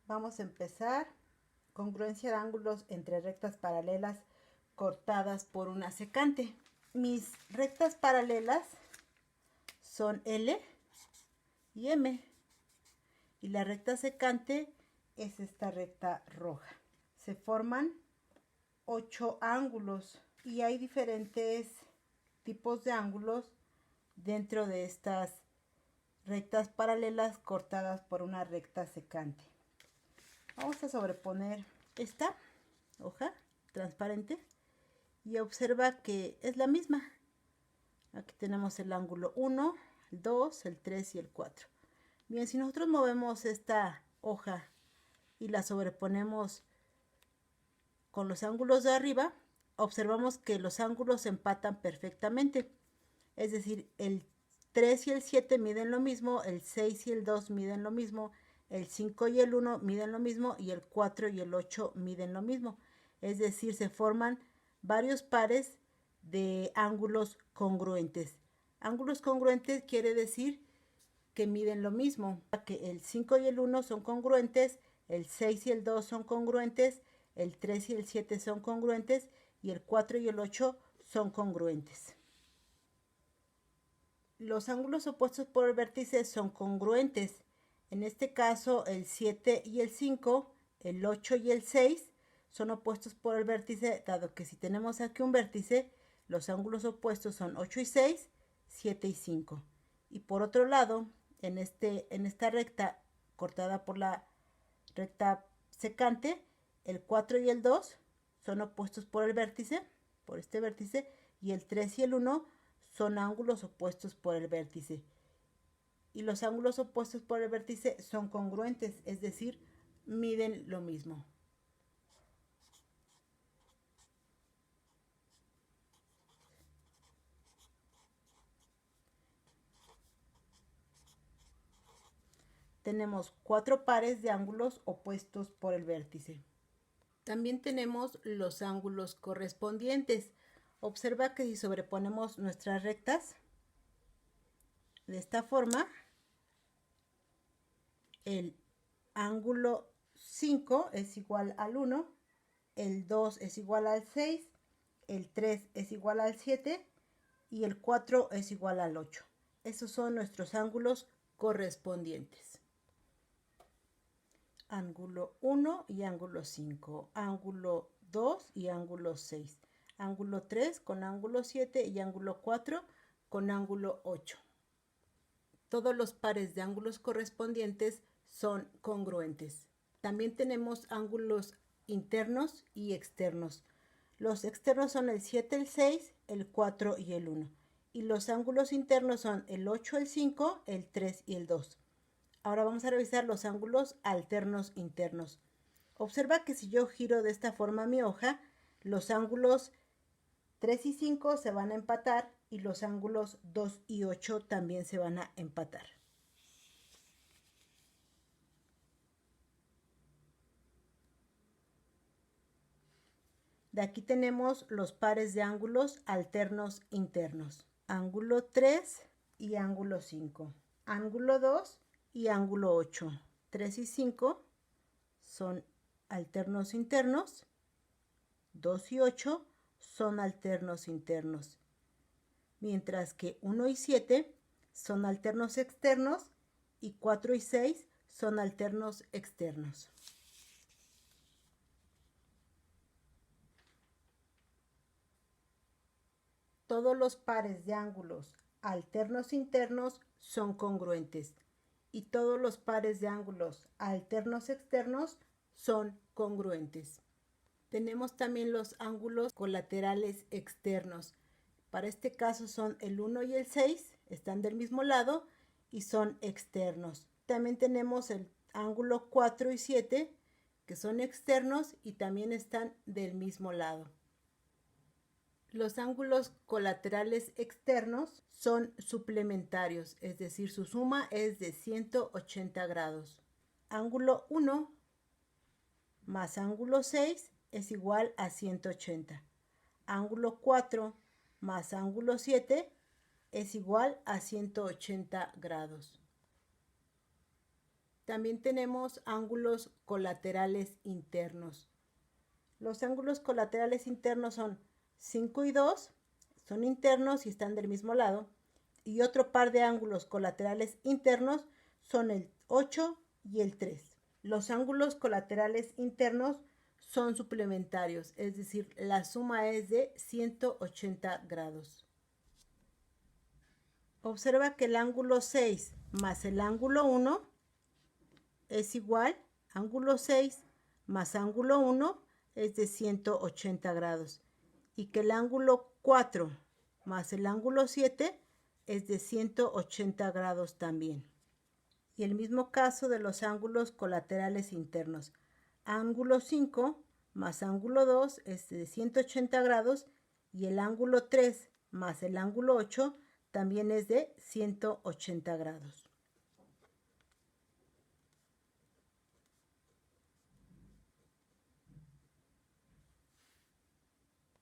Vamos a empezar. Congruencia de ángulos entre rectas paralelas cortadas por una secante. Mis rectas paralelas son L y M. Y la recta secante es esta recta roja. Se forman 8 ángulos y hay diferentes tipos de ángulos dentro de estas rectas paralelas cortadas por una recta secante. Vamos a sobreponer esta hoja transparente y observa que es la misma. Aquí tenemos el ángulo 1, el 2, el 3 y el 4. Bien, si nosotros movemos esta hoja y la sobreponemos con los ángulos de arriba, observamos que los ángulos empatan perfectamente. Es decir, el 3 y el 7 miden lo mismo, el 6 y el 2 miden lo mismo, el 5 y el 1 miden lo mismo y el 4 y el 8 miden lo mismo. Es decir, se forman varios pares de ángulos congruentes. Ángulos congruentes quiere decir que miden lo mismo, que el 5 y el 1 son congruentes, el 6 y el 2 son congruentes, el 3 y el 7 son congruentes y el 4 y el 8 son congruentes. Los ángulos opuestos por el vértice son congruentes. En este caso, el 7 y el 5, el 8 y el 6 son opuestos por el vértice, dado que si tenemos aquí un vértice, los ángulos opuestos son 8 y 6, 7 y 5. Y por otro lado, en esta recta cortada por la recta secante, el 4 y el 2 son opuestos por el vértice, por este vértice, y el 3 y el 1 son ángulos opuestos por el vértice. Y los ángulos opuestos por el vértice son congruentes, es decir, miden lo mismo. Tenemos 4 pares de ángulos opuestos por el vértice. También tenemos los ángulos correspondientes. Observa que si sobreponemos nuestras rectas de esta forma, el ángulo 5 es igual al 1, el 2 es igual al 6, el 3 es igual al 7 y el 4 es igual al 8. Esos son nuestros ángulos correspondientes. Ángulo 1 y ángulo 5, ángulo 2 y ángulo 6, ángulo 3 con ángulo 7 y ángulo 4 con ángulo 8. Todos los pares de ángulos correspondientes son congruentes. También tenemos ángulos internos y externos. Los externos son el 7, el 6, el 4 y el 1. Y los ángulos internos son el 8, el 5, el 3 y el 2. Ahora vamos a revisar los ángulos alternos internos. Observa que si yo giro de esta forma mi hoja, los ángulos 3 y 5 se van a empatar y los ángulos 2 y 8 también se van a empatar. De aquí tenemos los pares de ángulos alternos internos. Ángulo 3 y ángulo 5. Ángulo 2 y ángulo 8. 3 y 5 son alternos internos. 2 y 8 son alternos internos. Mientras que 1 y 7 son alternos externos y 4 y 6 son alternos externos. Todos los pares de ángulos alternos internos son congruentes y todos los pares de ángulos alternos externos son congruentes. Tenemos también los ángulos colaterales externos. Para este caso son el 1 y el 6, están del mismo lado y son externos. También tenemos el ángulo 4 y 7, que son externos y también están del mismo lado. Los ángulos colaterales externos son suplementarios, es decir, su suma es de 180 grados. Ángulo 1 más ángulo 6 es igual a 180. Ángulo 4 más ángulo 7 es igual a 180 grados. También tenemos ángulos colaterales internos. Los ángulos colaterales internos son 5 y 2, son internos y están del mismo lado. Y otro par de ángulos colaterales internos son el 8 y el 3. Los ángulos colaterales internos son suplementarios, es decir, la suma es de 180 grados. Observa que el ángulo 6 más el ángulo 1 es igual, ángulo 6 más ángulo 1 es de 180 grados. Y que el ángulo 4 más el ángulo 7 es de 180 grados también. Y el mismo caso de los ángulos colaterales internos. Ángulo 5 más ángulo 2 es de 180 grados y el ángulo 3 más el ángulo 8 también es de 180 grados.